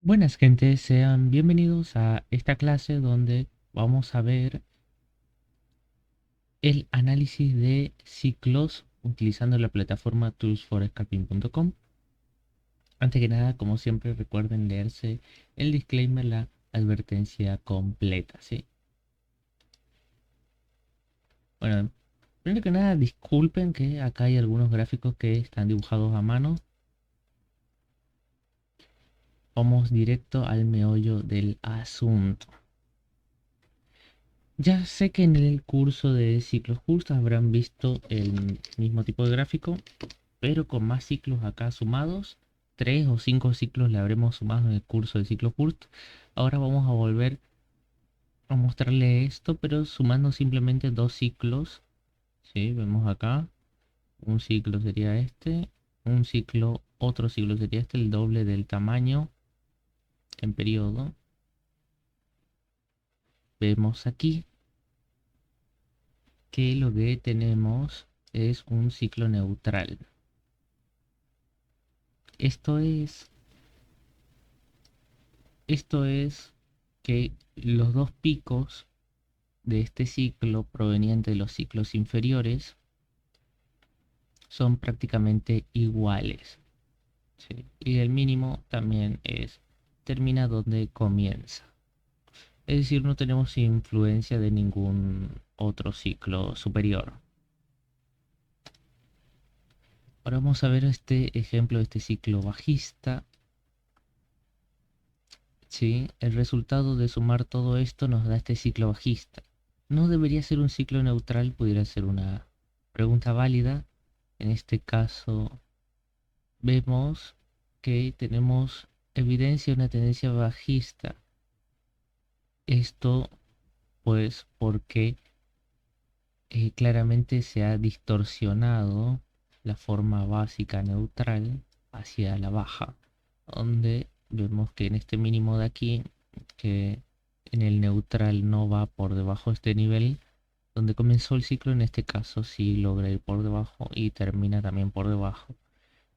Buenas gente, sean bienvenidos a esta clase donde vamos a ver el análisis de ciclos utilizando la plataforma toolsforscalping.com. Antes que nada, como siempre, recuerden leerse el disclaimer, la advertencia completa, ¿sí? Bueno, primero que nada, disculpen que acá hay algunos gráficos que están dibujados a mano. Vamos directo al meollo del asunto. Ya sé que en el curso de ciclos justos habrán visto el mismo tipo de gráfico, pero con más ciclos acá sumados. 3 o 5 ciclos le habremos sumado en el curso de ciclos justos. Ahora vamos a volver a mostrarle esto, pero sumando simplemente 2 ciclos. ¿Sí? Vemos acá, un ciclo sería este, un ciclo, otro ciclo sería este, el doble del tamaño en periodo. Vemos aquí que lo que tenemos es un ciclo neutral. Esto es, esto es que los dos picos de este ciclo proveniente de los ciclos inferiores son prácticamente iguales, ¿sí? Y el mínimo también termina donde comienza. Es decir, no tenemos influencia de ningún otro ciclo superior. Ahora vamos a ver este ejemplo de este ciclo bajista. ¿Sí? El resultado de sumar todo esto nos da este ciclo bajista. ¿No debería ser un ciclo neutral? Pudiera ser una pregunta válida. En este caso vemos que tenemos evidencia de una tendencia bajista. Esto pues porque claramente se ha distorsionado la forma básica neutral hacia la baja, donde vemos que en este mínimo de aquí, que en el neutral no va por debajo de este nivel, donde comenzó el ciclo, en este caso sí logra ir por debajo y termina también por debajo.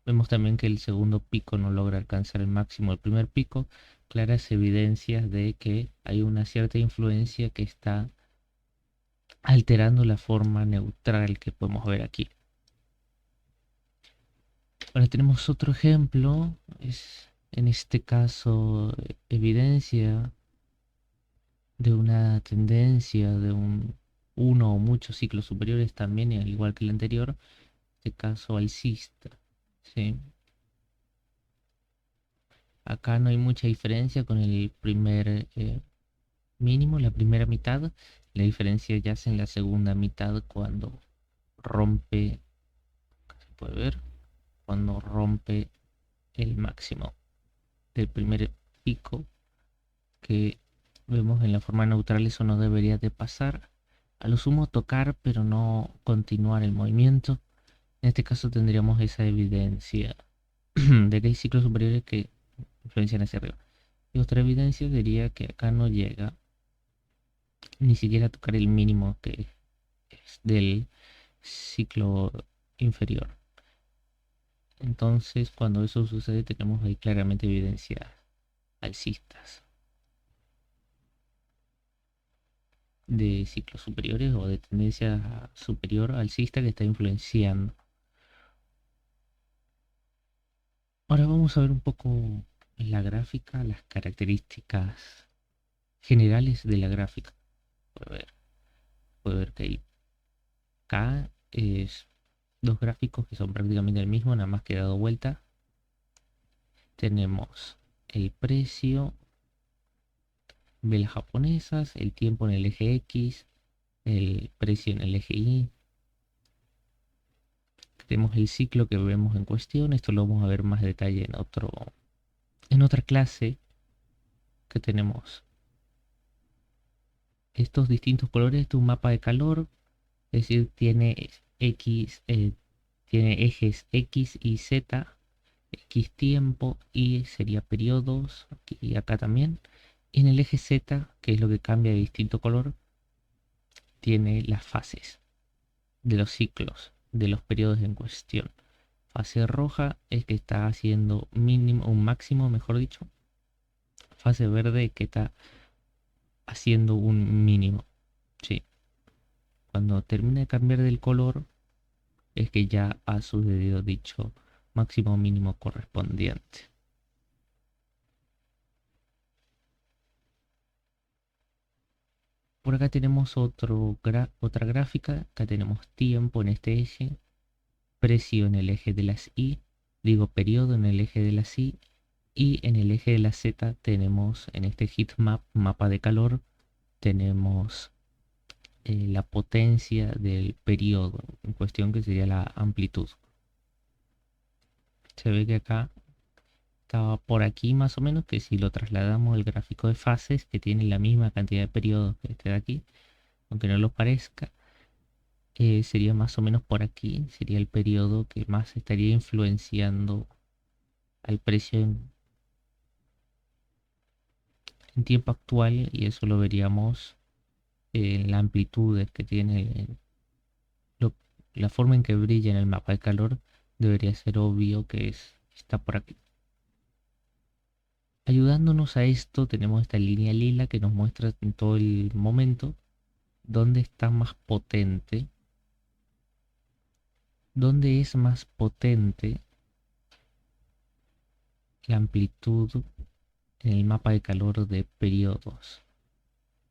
Vemos también que el segundo pico no logra alcanzar el máximo del primer pico, claras evidencias de que hay una cierta influencia que está alterando la forma neutral que podemos ver aquí. Ahora tenemos otro ejemplo, es en este caso evidencia de una tendencia de uno o muchos ciclos superiores también, al igual que el anterior, en este caso alcista, ¿sí? Acá no hay mucha diferencia con el primer mínimo, la primera mitad. La diferencia ya es en la segunda mitad cuando rompe, se puede ver, cuando rompe el máximo del primer pico que vemos en la forma neutral. Eso no debería de pasar. A lo sumo tocar, pero no continuar el movimiento. En este caso tendríamos esa evidencia de que hay ciclos superiores que influencian hacia arriba. Y otra evidencia diría que acá no llega ni siquiera a tocar el mínimo que es del ciclo inferior. Entonces, cuando eso sucede, tenemos ahí claramente evidencias alcistas de ciclos superiores o de tendencia superior alcista que está influenciando. Ahora vamos a ver un poco la gráfica, las características generales de la gráfica. Puede ver que hay acá es dos gráficos que son prácticamente el mismo, nada más que dado vuelta. Tenemos el precio, velas japonesas, el tiempo en el eje X, el precio en el eje Y. Tenemos el ciclo que vemos en cuestión. Esto lo vamos a ver más detalle en otra clase que tenemos. Estos distintos colores de un mapa de calor, es decir, tiene X, tiene ejes X y Z, X tiempo, Y sería periodos, aquí y acá también. Y en el eje Z, que es lo que cambia de distinto color, tiene las fases de los ciclos, de los periodos en cuestión. Fase roja es que está haciendo mínimo, un máximo, mejor dicho. fase verde que está haciendo un mínimo. Sí. Cuando termina de cambiar del color es que ya ha sucedido dicho máximo o mínimo correspondiente. Por acá tenemos otra gráfica. Acá tenemos tiempo en este eje, precio en el eje de las Y, digo periodo en el eje de las Y, y en el eje de la Z tenemos en este heatmap, mapa de calor, tenemos la potencia del periodo en cuestión, que sería la amplitud. Se ve que acá estaba por aquí más o menos, que si lo trasladamos al gráfico de fases, que tiene la misma cantidad de periodos que este de aquí, aunque no lo parezca, sería más o menos por aquí, sería el periodo que más estaría influenciando al precio en tiempo actual, y eso lo veríamos en la amplitud que tiene, lo- la forma en que brilla en el mapa de calor. Debería ser obvio que está por aquí. Ayudándonos a esto tenemos esta línea lila que nos muestra en todo el momento dónde está más potente, dónde es más potente la amplitud en el mapa de calor de periodos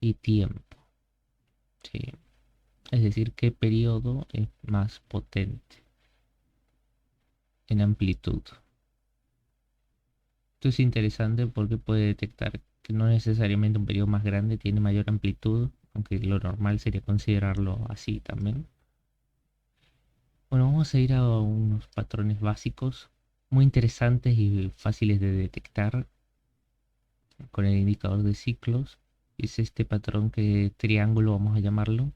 y tiempo. ¿Sí? Es decir, qué periodo es más potente en amplitud. Esto es interesante porque puede detectar que no necesariamente un periodo más grande tiene mayor amplitud, aunque lo normal sería considerarlo así también. Bueno, vamos a ir a unos patrones básicos muy interesantes y fáciles de detectar con el indicador de ciclos. Es este patrón que triángulo vamos a llamarlo.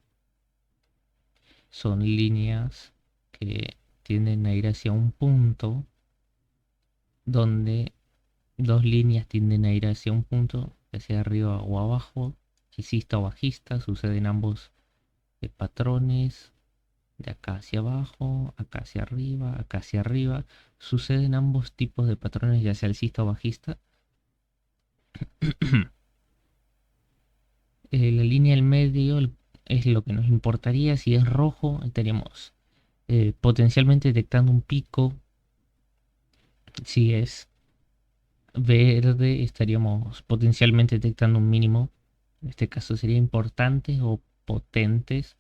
Son líneas que tienden a ir hacia un punto, donde dos líneas tienden a ir hacia un punto, hacia arriba o abajo, alcista o bajista. Suceden ambos patrones, de acá hacia abajo, acá hacia arriba, acá hacia arriba. Suceden ambos tipos de patrones, ya sea alcista o bajista. La línea del medio es lo que nos importaría. Si es rojo, estaríamos potencialmente detectando un pico. Si es verde, estaríamos potencialmente detectando un mínimo. En este caso sería importantes o potentes,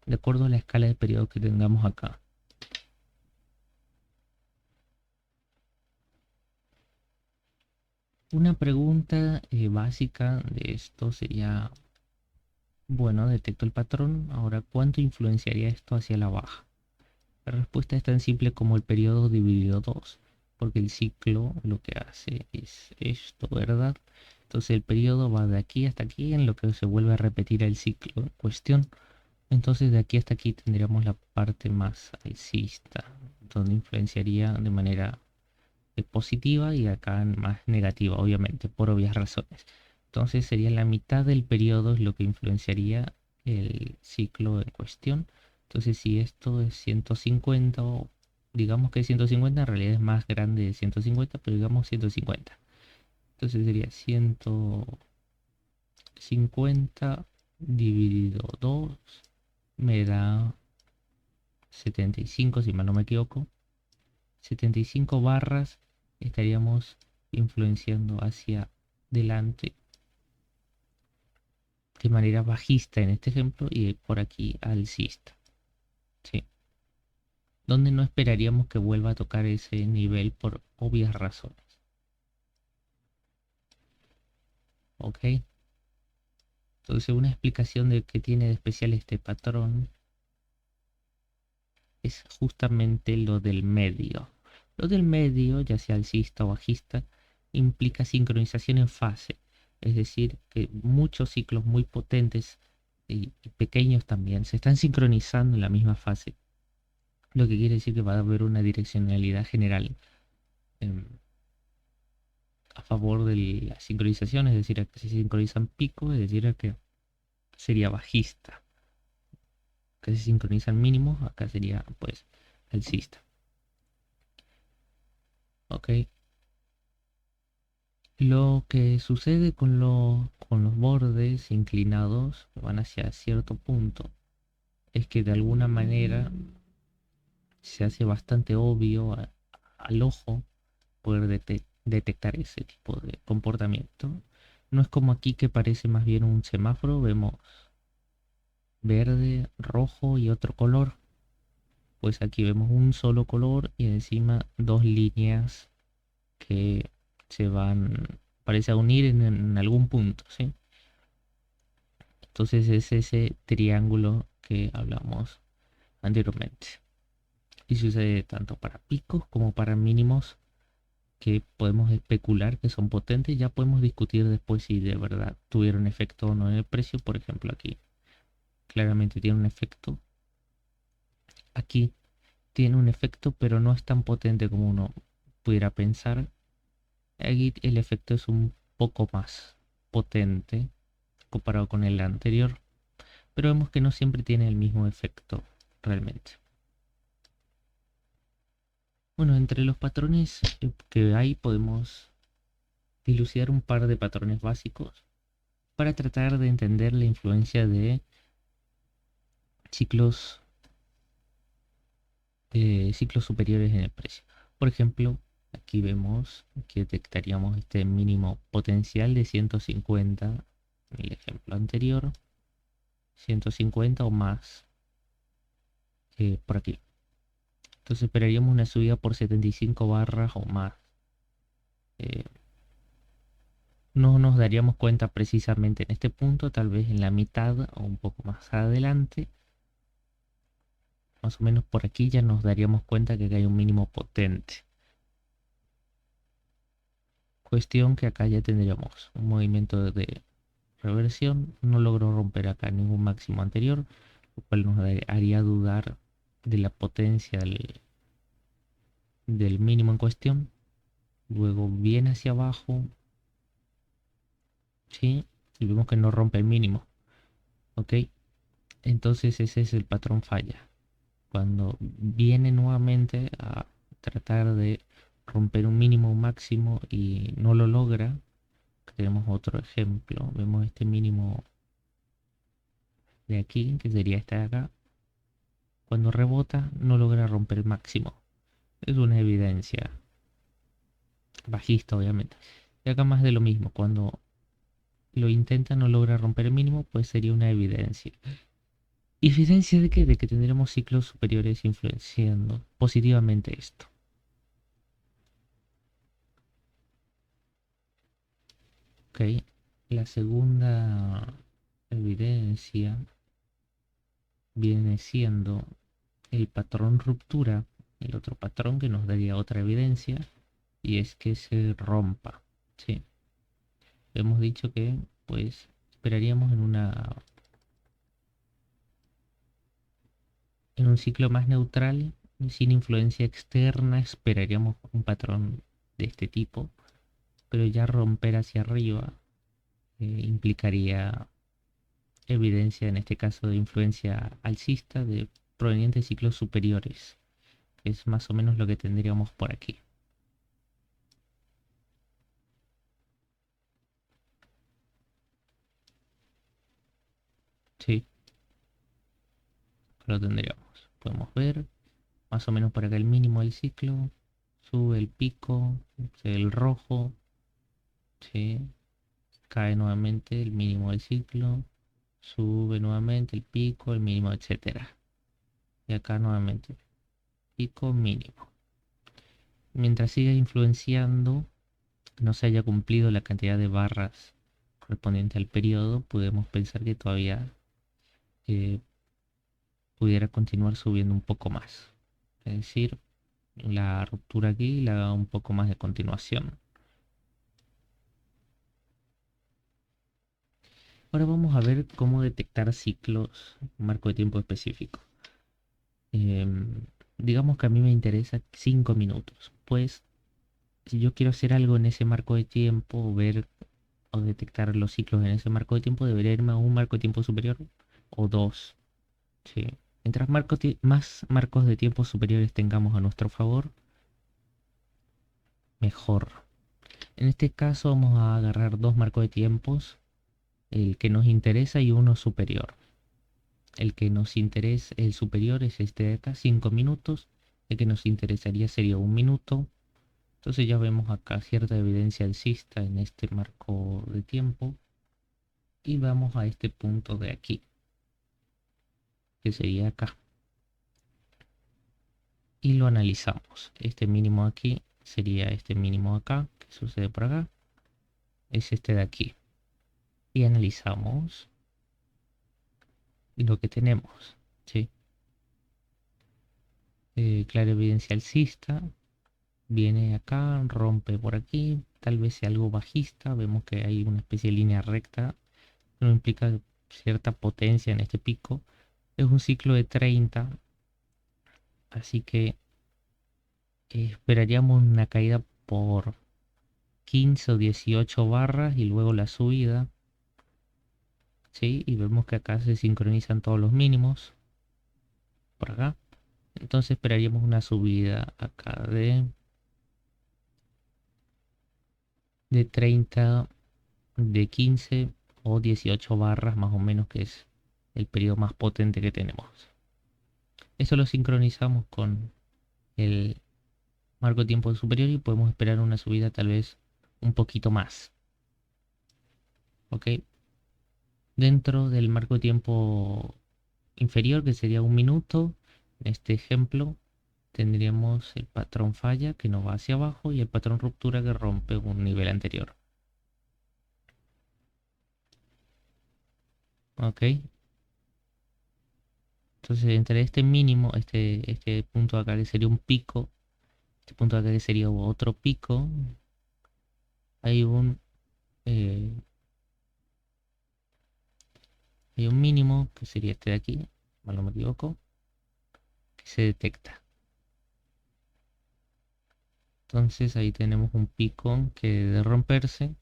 de acuerdo a la escala de periodo que tengamos acá. Una pregunta básica de esto sería, bueno, detecto el patrón, ahora ¿cuánto influenciaría esto hacia la baja? La respuesta es tan simple como el periodo dividido 2, porque el ciclo lo que hace es esto, ¿verdad? Entonces el periodo va de aquí hasta aquí, en lo que se vuelve a repetir el ciclo en cuestión. Entonces de aquí hasta aquí tendríamos la parte más alcista, donde influenciaría de manera positiva, y acá más negativa, obviamente, por obvias razones. Entonces sería la mitad del periodo es lo que influenciaría el ciclo en cuestión. Entonces si esto es 150, o digamos que 150, en realidad es más grande de 150, pero digamos 150. Entonces sería 150 dividido 2 me da 75, si mal no me equivoco. 75 barras estaríamos influenciando hacia delante de manera bajista en este ejemplo, y por aquí alcista. ¿Sí? Donde no esperaríamos que vuelva a tocar ese nivel por obvias razones. ¿Ok? Entonces una explicación de qué tiene de especial este patrón es justamente lo del medio. Lo del medio, ya sea alcista o bajista, implica sincronización en fase. Es decir, que muchos ciclos muy potentes y pequeños también se están sincronizando en la misma fase. Lo que quiere decir que va a haber una direccionalidad general em, a favor de la sincronización. Es decir, a que se sincronizan picos, es decir, a que sería bajista. Que se sincronizan mínimos, acá sería pues alcista. Ok. Lo que sucede con los bordes inclinados que van hacia cierto punto es que de alguna manera se hace bastante obvio al ojo poder detectar ese tipo de comportamiento. No es como aquí que parece más bien un semáforo, vemos verde, rojo y otro color. Pues aquí vemos un solo color y encima dos líneas que se van, parece a unir en algún punto, ¿sí? Entonces es ese triángulo que hablamos anteriormente. Y sucede tanto para picos como para mínimos que podemos especular que son potentes. Ya podemos discutir después si de verdad tuvieron efecto o no en el precio. Por ejemplo, aquí claramente tiene un efecto. Aquí tiene un efecto, pero no es tan potente como uno pudiera pensar. Aquí el efecto es un poco más potente comparado con el anterior, pero vemos que no siempre tiene el mismo efecto realmente. Bueno, entre los patrones que hay podemos dilucidar un par de patrones básicos para tratar de entender la influencia de ciclos, ciclos superiores en el precio. Por ejemplo, aquí vemos que detectaríamos este mínimo potencial de 150 en el ejemplo anterior, 150 o más por aquí. Entonces esperaríamos una subida por 75 barras o más. Eh, no nos daríamos cuenta precisamente en este punto, tal vez en la mitad o un poco más adelante. Más o menos por aquí ya nos daríamos cuenta que acá hay un mínimo potente. Cuestión que acá ya tendríamos un movimiento de reversión. No logró romper acá ningún máximo anterior, lo cual nos haría dudar de la potencia del mínimo en cuestión. Luego viene hacia abajo, ¿sí? Y vemos que no rompe el mínimo, ¿ok? Entonces ese es el patrón falla. Cuando viene nuevamente a tratar de romper un mínimo o un máximo y no lo logra, tenemos otro ejemplo. Vemos este mínimo de aquí, que sería este de acá. Cuando rebota, no logra romper el máximo. Es una evidencia bajista, obviamente. Y acá más de lo mismo. Cuando lo intenta, no logra romper el mínimo, pues sería una evidencia. ¿Evidencia de qué? De que tendremos ciclos superiores influenciando positivamente esto. Ok. La segunda evidencia viene siendo el patrón ruptura, el otro patrón que nos daría otra evidencia, y es que se rompa. Sí, hemos dicho que pues esperaríamos en un ciclo más neutral, sin influencia externa, esperaríamos un patrón de este tipo, pero ya romper hacia arriba implicaría evidencia, en este caso de influencia alcista, de provenientes de ciclos superiores. Es más o menos lo que tendríamos por aquí. Sí, lo tendríamos. Podemos ver más o menos por acá el mínimo del ciclo. Sube el pico, el rojo. Sí, cae nuevamente el mínimo del ciclo. Sube nuevamente el pico, el mínimo, etcétera. Y acá nuevamente pico, mínimo. Mientras siga influenciando, no se haya cumplido la cantidad de barras correspondiente al periodo, podemos pensar que todavía eh, pudiera continuar subiendo un poco más. Es decir, la ruptura aquí la da un poco más de continuación. Ahora vamos a ver cómo detectar ciclos en marco de tiempo específico. Digamos que a mí me interesa 5 minutos. Pues si yo quiero hacer algo en ese marco de tiempo, ver o detectar los ciclos en ese marco de tiempo, debería irme a un marco de tiempo superior o dos. ¿Sí? Mientras más marcos de tiempo superiores tengamos a nuestro favor, mejor. En En este caso vamos a agarrar dos marcos de tiempos, el que nos interesa y uno superior. El que nos interesa, el superior es este de acá, 5 minutos. El que nos interesaría sería 1 minuto. Entonces ya vemos acá cierta evidencia alcista en este marco de tiempo. Y vamos a este punto de aquí, que sería acá. Y lo analizamos. Este mínimo aquí sería este mínimo acá, que sucede por acá. Es este de aquí. Y analizamos lo que tenemos, ¿sí? Clara evidencia alcista. Viene acá, rompe por aquí. Tal vez sea algo bajista. Vemos que hay una especie de línea recta. No implica cierta potencia en este pico. Es un ciclo de 30. Así que esperaríamos una caída por 15 o 18 barras y luego la subida. ¿Sí? Y vemos que acá se sincronizan todos los mínimos. Por acá. Entonces esperaríamos una subida acá de 30, de 15 o 18 barras más o menos, que es el periodo más potente que tenemos. Eso lo sincronizamos con el marco de tiempo superior y podemos esperar una subida tal vez un poquito más. ¿Ok? Dentro del marco de tiempo inferior, que sería 1 minuto, en este ejemplo tendríamos el patrón falla que nos va hacia abajo y el patrón ruptura que rompe un nivel anterior. ¿Ok? Entonces entre este mínimo, este punto de acá que sería un pico, este punto de acá que sería otro pico, hay eh, hay un mínimo que sería este de aquí, mal no me equivoco, que se detecta. Entonces ahí tenemos un pico que de romperse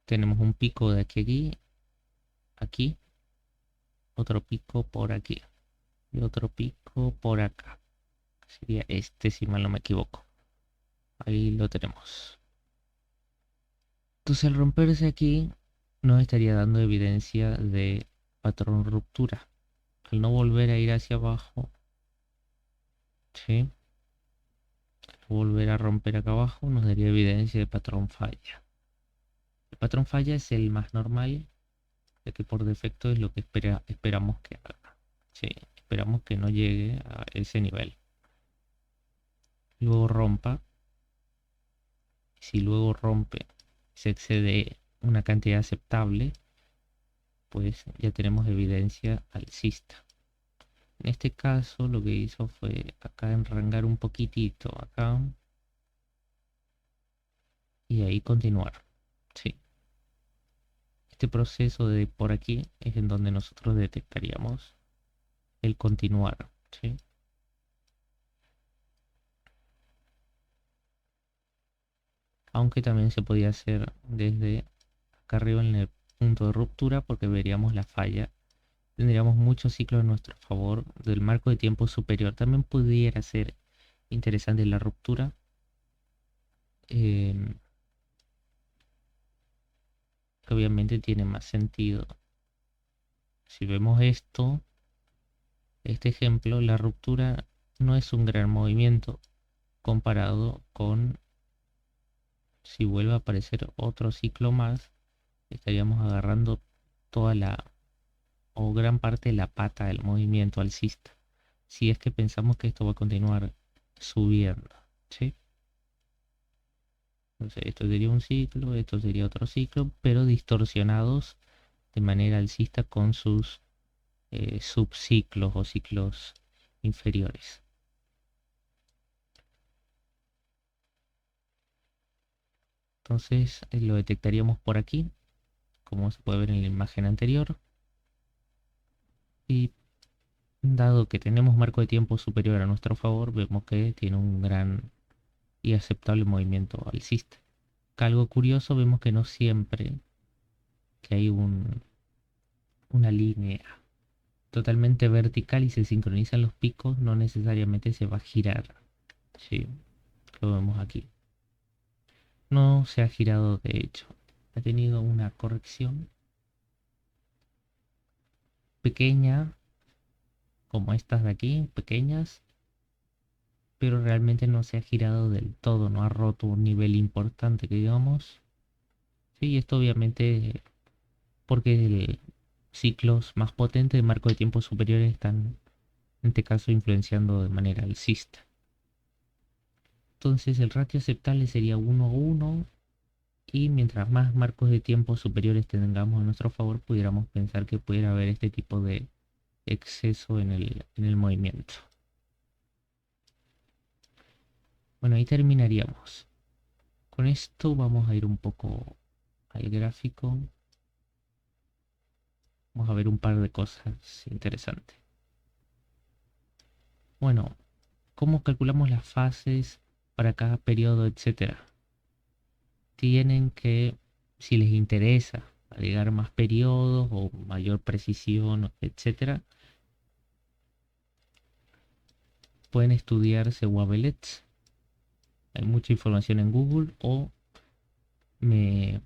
tenemos un pico de aquí, aquí, otro pico por aquí y otro pico por acá. Sería este si mal no me equivoco. Ahí lo tenemos. Entonces al romperse aquí nos estaría dando evidencia de patrón ruptura. Al no volver a ir hacia abajo, ¿sí? Al volver a romper acá abajo nos daría evidencia de patrón falla. El patrón falla es el más normal, ya que por defecto es lo que esperamos que haga. ¿Sí? Esperamos que no llegue a ese nivel. Luego rompa. Si luego rompe, se excede una cantidad aceptable, pues ya tenemos evidencia alcista. En este caso lo que hizo fue acá enrangar un poquitito acá y ahí continuar. Sí. Este proceso de por aquí es en donde nosotros detectaríamos el continuar. ¿Sí? Aunque también se podía hacer desde acá arriba en el punto de ruptura porque veríamos la falla. Tendríamos muchos ciclos a nuestro favor del marco de tiempo superior. También pudiera ser interesante la ruptura. Que obviamente tiene más sentido. Si vemos esto, este ejemplo, la ruptura no es un gran movimiento comparado con si vuelve a aparecer otro ciclo más, estaríamos agarrando toda la o gran parte de la pata del movimiento alcista. Si es que pensamos que esto va a continuar subiendo, ¿sí? Entonces esto sería un ciclo, esto sería otro ciclo, pero distorsionados de manera alcista con sus subciclos o ciclos inferiores. Entonces lo detectaríamos por aquí, como se puede ver en la imagen anterior. Y dado que tenemos marco de tiempo superior a nuestro favor, vemos que tiene un gran y aceptable movimiento alcista. Acá algo curioso, vemos que no siempre que hay una línea totalmente vertical y se sincronizan los picos, no necesariamente se va a girar Sí, lo vemos aquí. No se ha girado, de hecho. Ha tenido una corrección pequeña, como estas de aquí, pequeñas, pero realmente no se ha girado del todo, no ha roto un nivel importante que digamos. Sí, esto obviamente porque ciclos más potentes de marco de tiempo superiores están en este caso influenciando de manera alcista. Entonces el ratio aceptable sería 1 a 1 y mientras más marcos de tiempo superiores tengamos a nuestro favor, pudiéramos pensar que pudiera haber este tipo de exceso en el movimiento. Bueno, ahí terminaríamos. Con esto vamos a ir un poco al gráfico. Vamos a ver un par de cosas interesantes. Bueno, ¿cómo calculamos las fases para cada periodo, etcétera? Tienen que, si les interesa agregar más periodos o mayor precisión, etcétera, pueden estudiarse Wabelets. Hay mucha información en Google o me,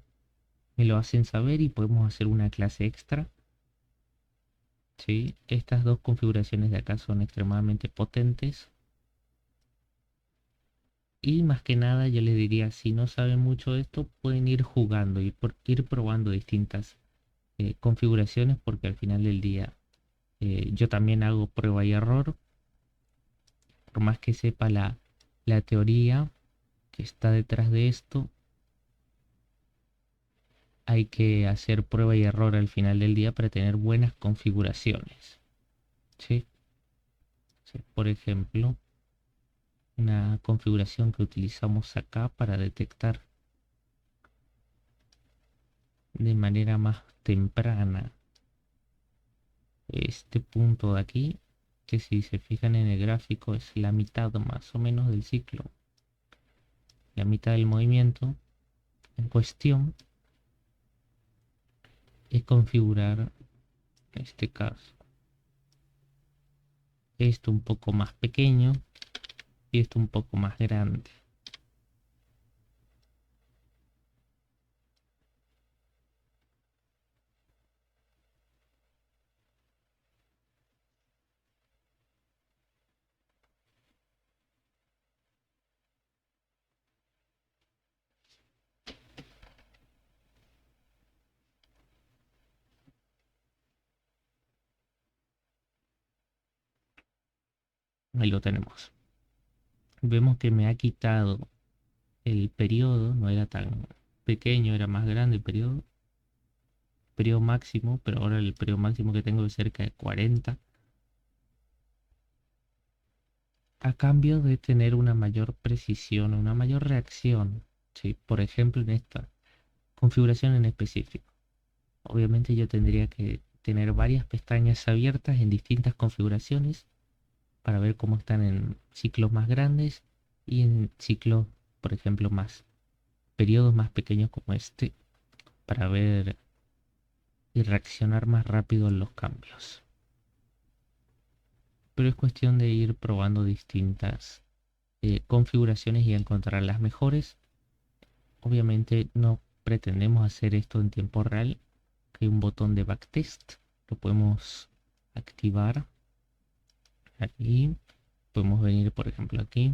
me lo hacen saber y podemos hacer una clase extra. ¿Sí? Estas dos configuraciones de acá son extremadamente potentes. Y más que nada yo les diría, si no saben mucho de esto, pueden ir jugando y ir probando distintas configuraciones porque al final del día yo también hago prueba y error. Por más que sepa la teoría que está detrás de esto, hay que hacer prueba y error al final del día para tener buenas configuraciones. ¿Sí? Sí, por ejemplo, una configuración que utilizamos acá para detectar de manera más temprana este punto de aquí, que si se fijan en el gráfico es la mitad más o menos del ciclo, la mitad del movimiento en cuestión, es configurar en este caso esto un poco más pequeño y esto un poco más grande. Ahí lo tenemos. Vemos que me ha quitado el periodo, no era tan pequeño, era más grande el periodo máximo, pero ahora el periodo máximo que tengo es cerca de 40, a cambio de tener una mayor precisión, una mayor reacción. ¿Sí? Por ejemplo, en esta configuración en específico. Obviamente yo tendría que tener varias pestañas abiertas en distintas configuraciones para ver cómo están en ciclos más grandes y en ciclos, por ejemplo, más periodos más pequeños como este, para ver y reaccionar más rápido a los cambios. Pero es cuestión de ir probando distintas configuraciones y encontrar las mejores. Obviamente no pretendemos hacer esto en tiempo real. Hay un botón de backtest, lo podemos activar aquí. Podemos venir, por ejemplo, aquí.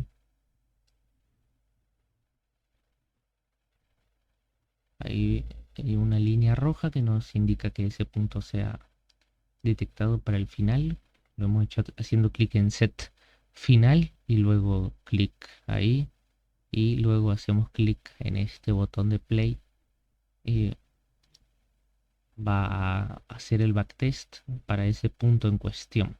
Ahí hay una línea roja que nos indica que ese punto sea detectado para el final. Lo hemos hecho haciendo clic en set final y luego clic ahí y luego hacemos clic en este botón de play y va a hacer el backtest para ese punto en cuestión.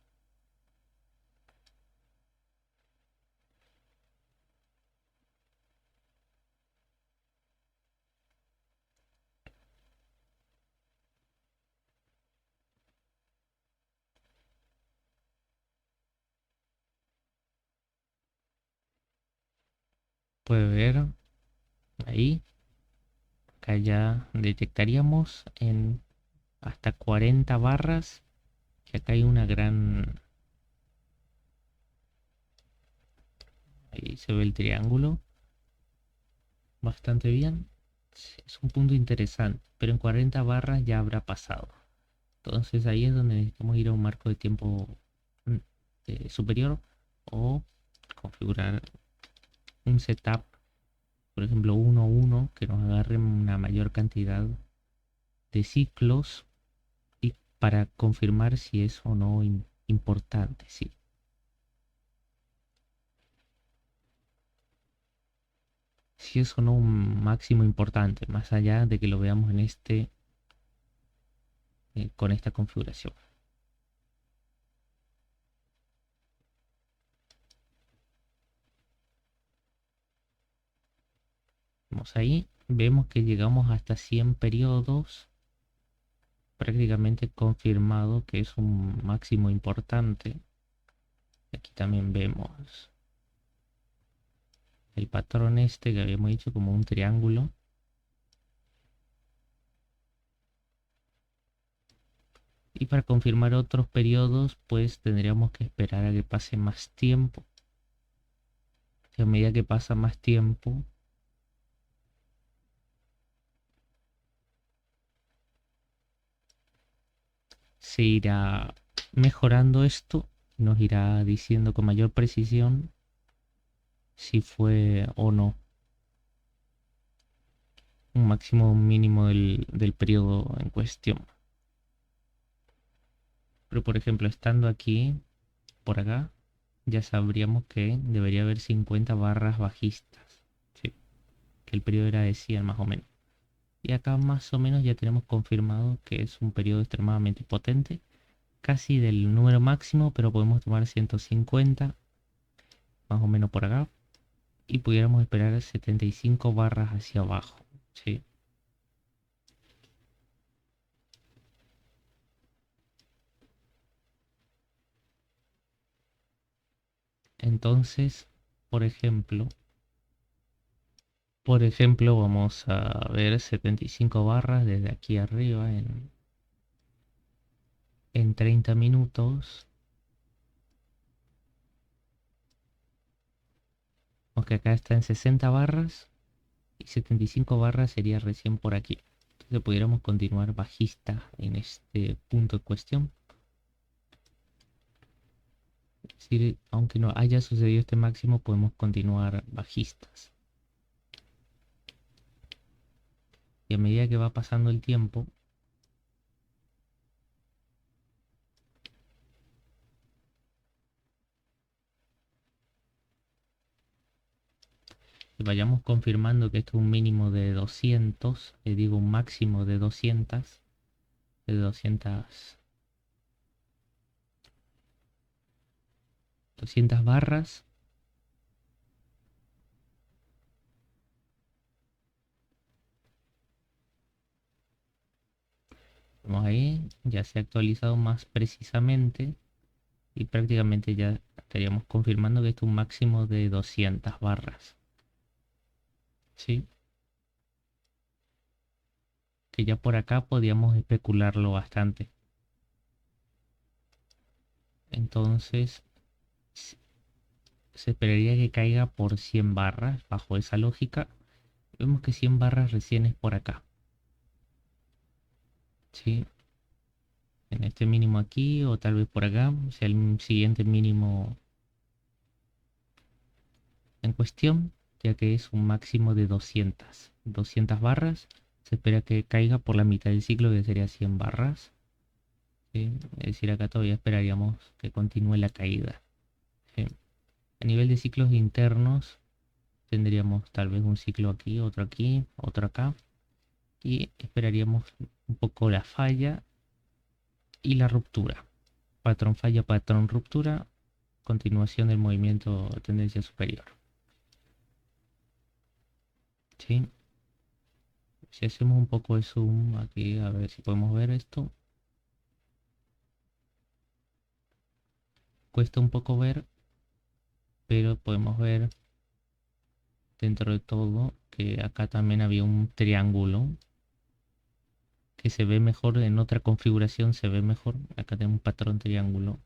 Puede ver ahí, acá ya detectaríamos en hasta 40 barras que acá hay una gran, ahí se ve el triángulo bastante bien. Es un punto interesante, pero en 40 barras ya habrá pasado. Entonces ahí es donde necesitamos ir a un marco de tiempo superior o configurar un setup, por ejemplo 1-1, que nos agarre una mayor cantidad de ciclos y para confirmar si es o no importante, sí. Si es o no un máximo importante, más allá de que lo veamos en con esta configuración. Vamos ahí, vemos que llegamos hasta 100 periodos, prácticamente confirmado que es un máximo importante. Aquí también vemos el patrón este que habíamos dicho como un triángulo. Y para confirmar otros periodos, pues tendríamos que esperar a que pase más tiempo. Y a medida que pasa más tiempo, se irá mejorando esto, nos irá diciendo con mayor precisión si fue o no un máximo o un mínimo del periodo en cuestión. Pero por ejemplo, estando aquí, por acá, ya sabríamos que debería haber 50 barras bajistas, ¿sí? Que el periodo era de 100 más o menos. Y acá más o menos ya tenemos confirmado que es un periodo extremadamente potente, casi del número máximo, pero podemos tomar 150 más o menos por acá y pudiéramos esperar 75 barras hacia abajo, ¿sí? Entonces, por ejemplo, vamos a ver 75 barras desde aquí arriba en 30 minutos. Aunque acá está en 60 barras y 75 barras sería recién por aquí. Entonces pudiéramos continuar bajista en este punto de cuestión. Es decir, aunque no haya sucedido este máximo, podemos continuar bajistas. Y a medida que va pasando el tiempo, y vayamos confirmando que esto es un mínimo de 200, digo un máximo de 200, de 200 barras. Vamos ahí, ya se ha actualizado más precisamente y prácticamente ya estaríamos confirmando que esto es un máximo de 200 barras. ¿Sí? Que ya por acá podíamos especularlo bastante. Entonces se esperaría que caiga por 100 barras bajo esa lógica. Vemos que 100 barras recién es por acá. ¿Sí? En este mínimo aquí o tal vez por acá sea el siguiente mínimo en cuestión, ya que es un máximo de 200 barras. Se espera que caiga por la mitad del ciclo, que sería 100 barras. ¿Sí? Es decir, acá todavía esperaríamos que continúe la caída. ¿Sí? A nivel de ciclos internos tendríamos tal vez un ciclo aquí, otro acá. Y esperaríamos un poco la falla y la ruptura. Patrón falla, patrón ruptura, continuación del movimiento de tendencia superior. ¿Sí? Si hacemos un poco de zoom aquí, a ver si podemos ver esto. Cuesta un poco ver, pero podemos ver dentro de todo que acá también había un triángulo que se ve mejor en otra configuración, se ve mejor. Acá tenemos un patrón triángulo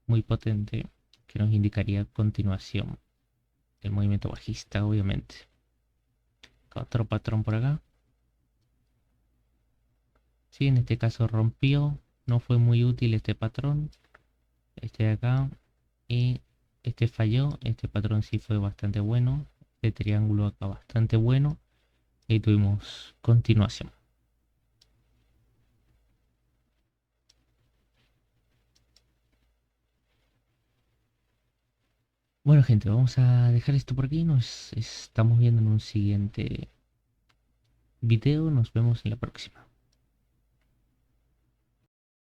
muy potente que nos indicaría continuación. el movimiento bajista, obviamente. Otro patrón por acá. Sí, en este caso rompió. No fue muy útil este patrón. Este de acá. Y este falló. Este patrón sí fue bastante bueno. Este triángulo acá bastante bueno. Y tuvimos continuación. Bueno, gente, vamos a dejar esto por aquí. Nos estamos viendo en un siguiente video. Nos vemos en la próxima.